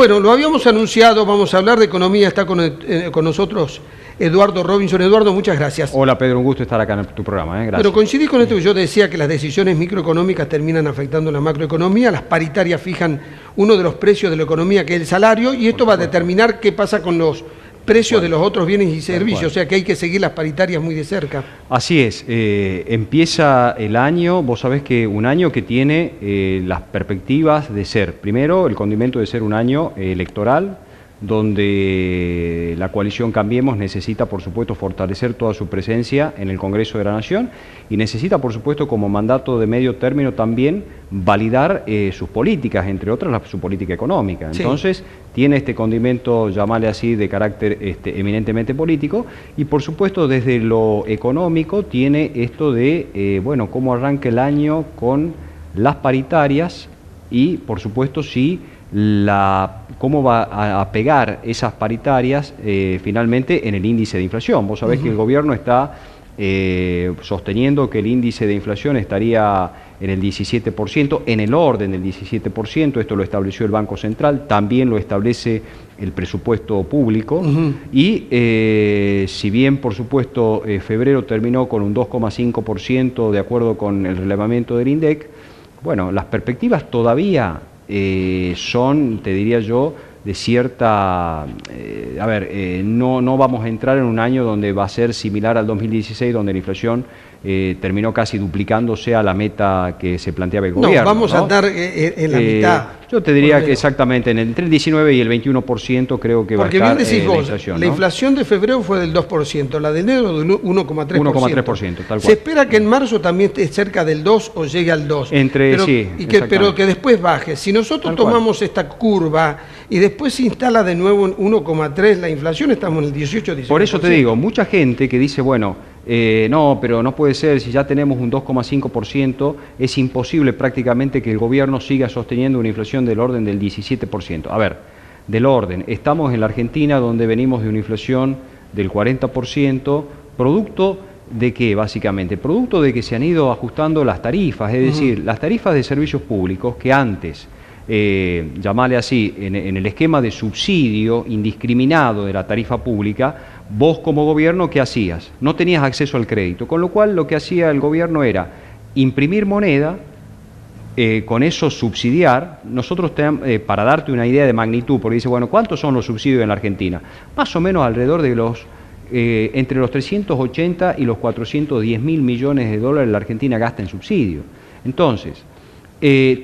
Bueno, lo habíamos anunciado, vamos a hablar de economía, está con nosotros Eduardo Robinson. Eduardo, muchas gracias. Hola Pedro, un gusto estar acá en tu programa, gracias. Pero coincidís con esto que yo decía, que las decisiones microeconómicas terminan afectando la macroeconomía, las paritarias fijan uno de los precios de la economía, que es el salario, y esto va a determinar qué pasa con los precios de los otros bienes y servicios, o sea que hay que seguir las paritarias muy de cerca. Así es, empieza el año, vos sabés que un año que tiene las perspectivas de ser, primero el condimento de ser un año electoral, donde la coalición Cambiemos necesita, por supuesto, fortalecer toda su presencia en el Congreso de la Nación y necesita, por supuesto, como mandato de medio término también validar sus políticas, entre otras su política económica. Sí. Entonces, tiene este condimento, llamarle así, de carácter eminentemente político y, por supuesto, desde lo económico tiene esto de, bueno, cómo arranca el año con las paritarias y, por supuesto, sí, cómo va a pegar esas paritarias finalmente en el índice de inflación. Vos sabés que el gobierno está sosteniendo que el índice de inflación estaría en el 17%, en el orden del 17%, esto lo estableció el Banco Central, también lo establece el presupuesto público, y si bien, por supuesto, febrero terminó con un 2,5% de acuerdo con el relevamiento del INDEC, bueno, las perspectivas todavía son, te diría yo, de cierta... no vamos a entrar en un año donde va a ser similar al 2016, donde la inflación terminó casi duplicándose a la meta que se planteaba el gobierno. No, vamos a andar en la mitad. Yo te diría que exactamente entre el 19 y el 21% creo que porque va a estar bien decís vos, la inflación. La inflación de febrero fue del 2%, la de enero del 1,3%. 1,3%, tal cual. Se espera que en marzo también esté cerca del 2 o llegue al 2. Pero que después baje. Si nosotros tomamos esta curva y después se instala de nuevo en 1,3 la inflación, estamos en el 18-19%. Por eso te digo, mucha gente que dice, bueno, no, pero no puede ser, si ya tenemos un 2,5%, es imposible prácticamente que el gobierno siga sosteniendo una inflación del orden del 17%. A ver, del orden, estamos en la Argentina donde venimos de una inflación del 40%, producto de qué básicamente, producto de que se han ido ajustando las tarifas, es decir, las tarifas de servicios públicos que antes, llamarle así, en el esquema de subsidio indiscriminado de la tarifa pública, vos como gobierno, ¿qué hacías? No tenías acceso al crédito, con lo cual lo que hacía el gobierno era imprimir moneda, con eso subsidiar. Nosotros, para darte una idea de magnitud, porque dice, bueno, ¿cuántos son los subsidios en la Argentina? Más o menos alrededor de entre los 380 y los 410 mil millones de dólares la Argentina gasta en subsidio. Entonces,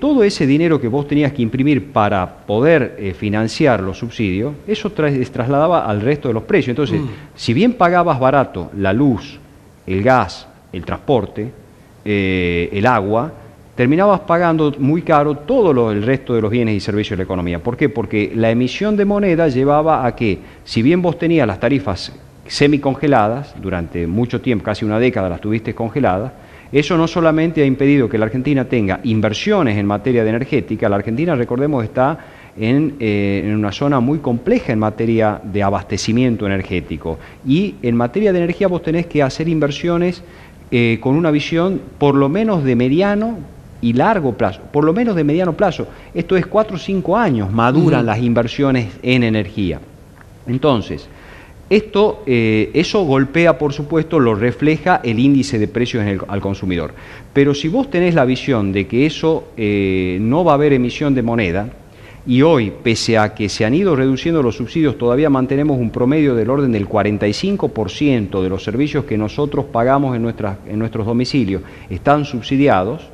todo ese dinero que vos tenías que imprimir para poder financiar los subsidios, eso trasladaba al resto de los precios. Entonces, si bien pagabas barato la luz, el gas, el transporte, el agua, terminabas pagando muy caro todo el resto de los bienes y servicios de la economía. ¿Por qué? Porque la emisión de moneda llevaba a que, si bien vos tenías las tarifas semicongeladas, durante mucho tiempo, casi una década las tuviste congeladas, eso no solamente ha impedido que la Argentina tenga inversiones en materia de energética. La Argentina, recordemos, está en una zona muy compleja en materia de abastecimiento energético. Y en materia de energía vos tenés que hacer inversiones con una visión por lo menos de mediano y largo plazo, por lo menos de mediano plazo. Esto es 4 o 5 años maduran las inversiones en energía. Entonces, eso golpea, por supuesto, lo refleja el índice de precios al consumidor. Pero si vos tenés la visión de que eso no va a haber emisión de moneda, y hoy, pese a que se han ido reduciendo los subsidios, todavía mantenemos un promedio del orden del 45% de los servicios que nosotros pagamos en nuestros domicilios están subsidiados,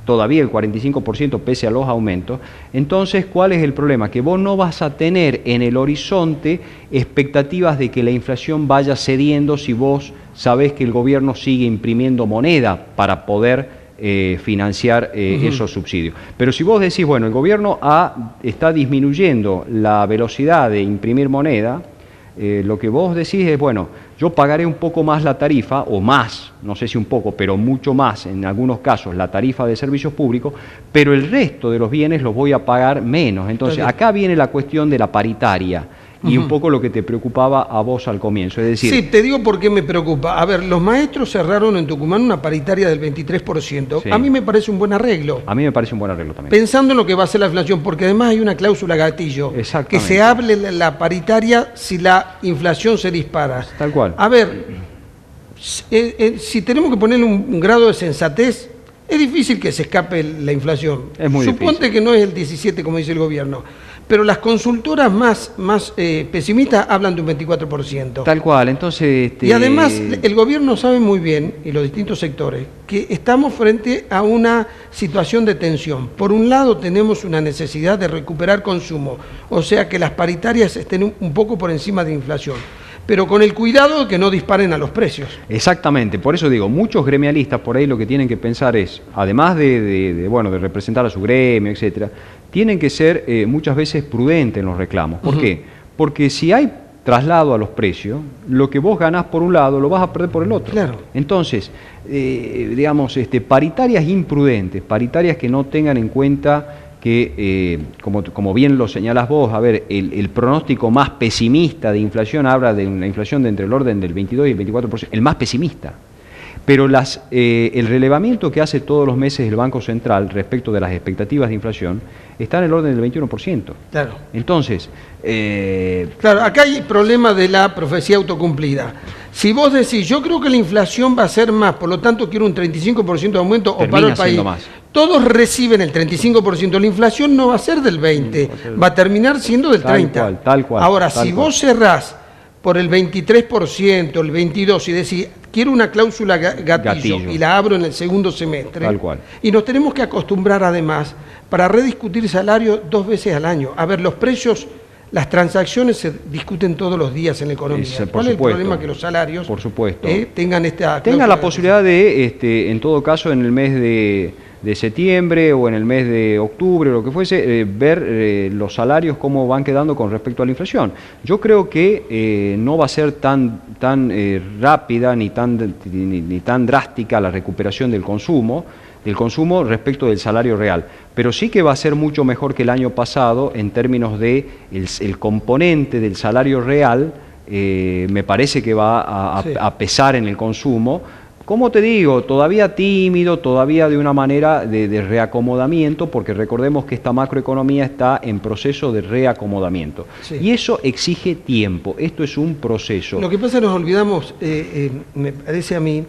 todavía el 45% pese a los aumentos. Entonces, ¿cuál es el problema? Que vos no vas a tener en el horizonte expectativas de que la inflación vaya cediendo si vos sabés que el gobierno sigue imprimiendo moneda para poder financiar esos subsidios. Pero si vos decís, bueno, el gobierno está disminuyendo la velocidad de imprimir moneda, lo que vos decís es, bueno, yo pagaré un poco más la tarifa, o más, no sé si un poco, pero mucho más, en algunos casos, la tarifa de servicios públicos, pero el resto de los bienes los voy a pagar menos. Entonces, acá viene la cuestión de la paritaria. y un poco lo que te preocupaba a vos al comienzo. Es decir, sí, te digo por qué me preocupa. A ver, los maestros cerraron en Tucumán una paritaria del 23%. Sí. A mí me parece un buen arreglo. a mí me parece un buen arreglo también. Pensando en lo que va a ser la inflación, porque además hay una cláusula gatillo, que Exactamente. se hable la paritaria si la inflación se dispara. Tal cual. A ver, si tenemos que ponerle un grado de sensatez, es difícil que se escape la inflación. Es muy Suponte difícil. que no es el 17 como dice el gobierno, pero las consultoras más pesimistas hablan de un 24%. Tal cual, entonces... Y además el gobierno sabe muy bien, y los distintos sectores, que estamos frente a una situación de tensión. Por un lado tenemos una necesidad de recuperar consumo, o sea que las paritarias estén un poco por encima de inflación, pero con el cuidado de que no disparen a los precios. Exactamente, por eso digo, muchos gremialistas por ahí lo que tienen que pensar es, además de representar a su gremio, etcétera, tienen que ser muchas veces prudentes en los reclamos. ¿Por qué? Porque si hay traslado a los precios, lo que vos ganás por un lado lo vas a perder por el otro. Claro. Entonces, paritarias imprudentes, paritarias que no tengan en cuenta que, como bien lo señalás vos, a ver, el pronóstico más pesimista de inflación habla de una inflación de entre el orden del 22 y el 24%, el más pesimista. Pero el relevamiento que hace todos los meses el Banco Central respecto de las expectativas de inflación está en el orden del 21%. Claro. Entonces... Claro, acá hay problema de la profecía autocumplida. Si vos decís, yo creo que la inflación va a ser más, por lo tanto quiero un 35% de aumento o paro el país, más. Todos reciben el 35%, la inflación no va a ser del 20%, va a terminar siendo del 30%. Tal cual. Ahora, si vos cerrás por el 23%, el 22%, y decís, quiero una cláusula gatillo, y la abro en el segundo semestre, tal cual. Y nos tenemos que acostumbrar además para rediscutir salario 2 veces al año. A ver, los precios... Las transacciones se discuten todos los días en la economía. ¿Cuál es el problema? Que los salarios tengan la posibilidad de, en todo caso, en el mes de septiembre o en el mes de octubre, lo que fuese, ver los salarios cómo van quedando con respecto a la inflación. Yo creo que no va a ser tan rápida ni tan drástica la recuperación del consumo respecto del salario real, pero sí que va a ser mucho mejor que el año pasado en términos de el componente del salario real, me parece que va a pesar en el consumo. Como te digo, todavía tímido, todavía de una manera de reacomodamiento, porque recordemos que esta macroeconomía está en proceso de reacomodamiento. Sí. Y eso exige tiempo, esto es un proceso. Lo que pasa es que nos olvidamos, me parece a mí,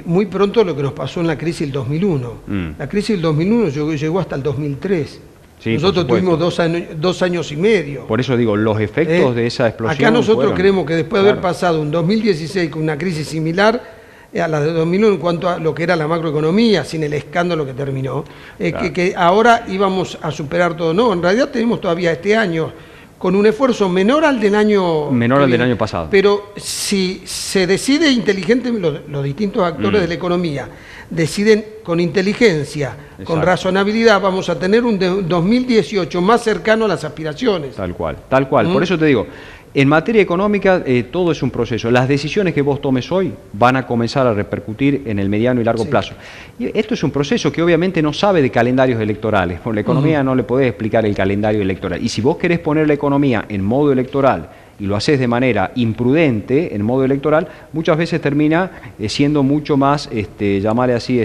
muy pronto lo que nos pasó en la crisis del 2001. La crisis del 2001 llegó hasta el 2003. Sí, nosotros tuvimos 2 años y medio. Por eso digo, los efectos de esa explosión. Acá nosotros creemos que después de haber pasado un 2016 con una crisis similar a la de 2001 en cuanto a lo que era la macroeconomía, sin el escándalo que terminó, que ahora íbamos a superar todo. No, en realidad tenemos todavía este año con un esfuerzo menor al del año pasado. Pero si se decide inteligente, los distintos actores de la economía deciden con inteligencia, con razonabilidad, vamos a tener un 2018 más cercano a las aspiraciones. Tal cual. Por eso te digo, en materia económica todo es un proceso. Las decisiones que vos tomes hoy van a comenzar a repercutir en el mediano y largo plazo. Y esto es un proceso que obviamente no sabe de calendarios electorales. Por la economía no le podés explicar el calendario electoral. Y si vos querés poner la economía en modo electoral y lo haces de manera imprudente en modo electoral, muchas veces termina siendo mucho más, llamarle así,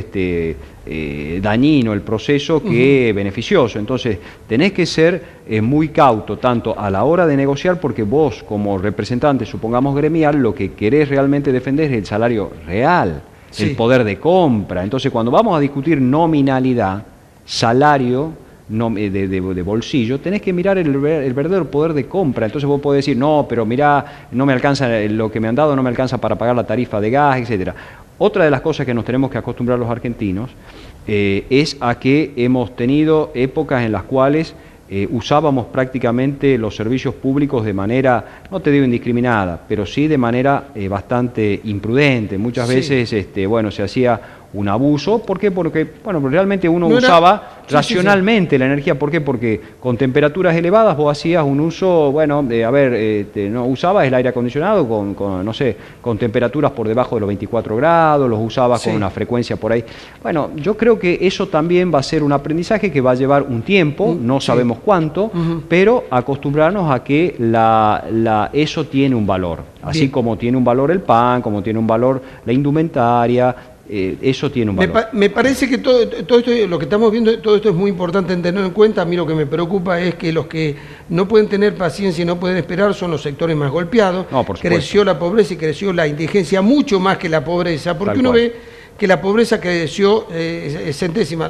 dañino el proceso que beneficioso. Entonces, tenés que ser muy cauto, tanto a la hora de negociar, porque vos, como representante, supongamos gremial, lo que querés realmente defender es el salario real, el poder de compra. Entonces, cuando vamos a discutir nominalidad, salario, de bolsillo, tenés que mirar el verdadero poder de compra. Entonces vos podés decir, no, pero mirá, no me alcanza lo que me han dado, no me alcanza para pagar la tarifa de gas, etcétera. Otra de las cosas que nos tenemos que acostumbrar los argentinos es a que hemos tenido épocas en las cuales usábamos prácticamente los servicios públicos de manera, no te digo indiscriminada, pero sí de manera bastante imprudente. Muchas veces se hacía un abuso. ¿Por qué? Porque, bueno, realmente uno No era- usaba Sí, racionalmente la energía. ¿Por qué? Porque con temperaturas elevadas vos hacías un uso, bueno, no usabas el aire acondicionado no sé, con temperaturas por debajo de los 24 grados, los usabas Sí. con una frecuencia por ahí. Bueno, yo creo que eso también va a ser un aprendizaje que va a llevar un tiempo, no Sí. sabemos cuánto, pero acostumbrarnos a que eso tiene un valor. Así Bien. como tiene un valor el pan, como tiene un valor la indumentaria, eso tiene un valor. Me parece que todo esto, lo que estamos viendo, todo esto es muy importante en tener en cuenta. A mí lo que me preocupa es que los que no pueden tener paciencia y no pueden esperar son los sectores más golpeados. No, por supuesto. Creció la pobreza y creció la indigencia mucho más que la pobreza, porque Tal uno cual. ve que la pobreza creció centésima.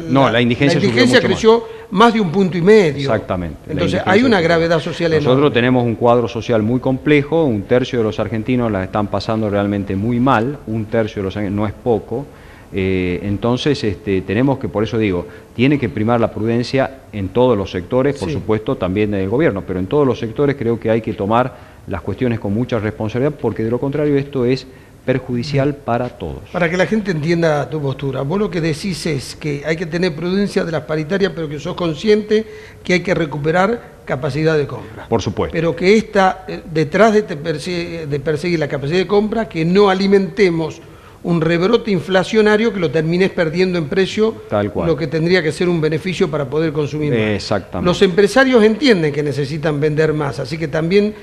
No, la indigencia subió mucho creció más de 1,5 puntos. Exactamente. La Entonces indigencia hay una subió. gravedad social enorme. Nosotros tenemos un cuadro social muy complejo, 1/3 de los argentinos la están pasando realmente muy mal, 1/3 de los argentinos, no es poco. Entonces tenemos que, por eso digo, tiene que primar la prudencia en todos los sectores, por Sí. supuesto también del gobierno, pero en todos los sectores creo que hay que tomar las cuestiones con mucha responsabilidad, porque de lo contrario esto es perjudicial para todos. Para que la gente entienda tu postura, vos lo que decís es que hay que tener prudencia de las paritarias, pero que sos consciente que hay que recuperar capacidad de compra. Por supuesto. Pero que detrás de perseguir la capacidad de compra, que no alimentemos un rebrote inflacionario que lo termines perdiendo en precio, Tal cual. lo que tendría que ser un beneficio para poder consumir más. Exactamente. Los empresarios entienden que necesitan vender más, así que también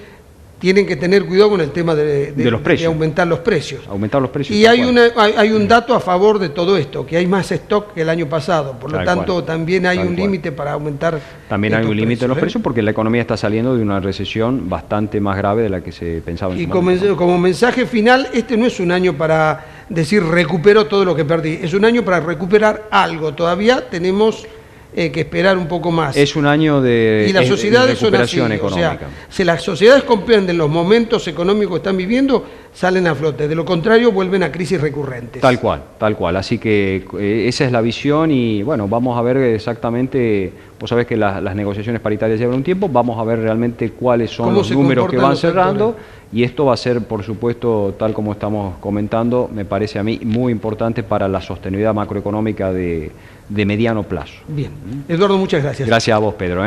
tienen que tener cuidado con el tema de los precios. de aumentar los precios. Aumentar los precios. Y tal hay, cual. hay un dato a favor de todo esto, que hay más stock que el año pasado, por lo Tal tanto cual. también hay Tal un cual. límite para aumentar. También hay estos un límite en los ¿eh? precios porque la economía está saliendo de una recesión bastante más grave de la que se pensaba en Y su momento. como mensaje final, este no es un año para decir recupero todo lo que perdí, es un año para recuperar algo. Todavía tenemos que esperar un poco más. Es un año de, Y las sociedades son así, recuperación o económica. sea, si las sociedades comprenden los momentos económicos que están viviendo, salen a flote. De lo contrario, vuelven a crisis recurrentes. Tal cual, tal cual. Así que esa es la visión y bueno, vamos a ver exactamente, vos sabés que las negociaciones paritarias llevan un tiempo, vamos a ver realmente cuáles son ¿Cómo los se números que comportan van los cerrando sectores? y esto va a ser, por supuesto, tal como estamos comentando, me parece a mí muy importante para la sostenibilidad macroeconómica de mediano plazo. Bien. Eduardo, muchas gracias. Gracias a vos, Pedro.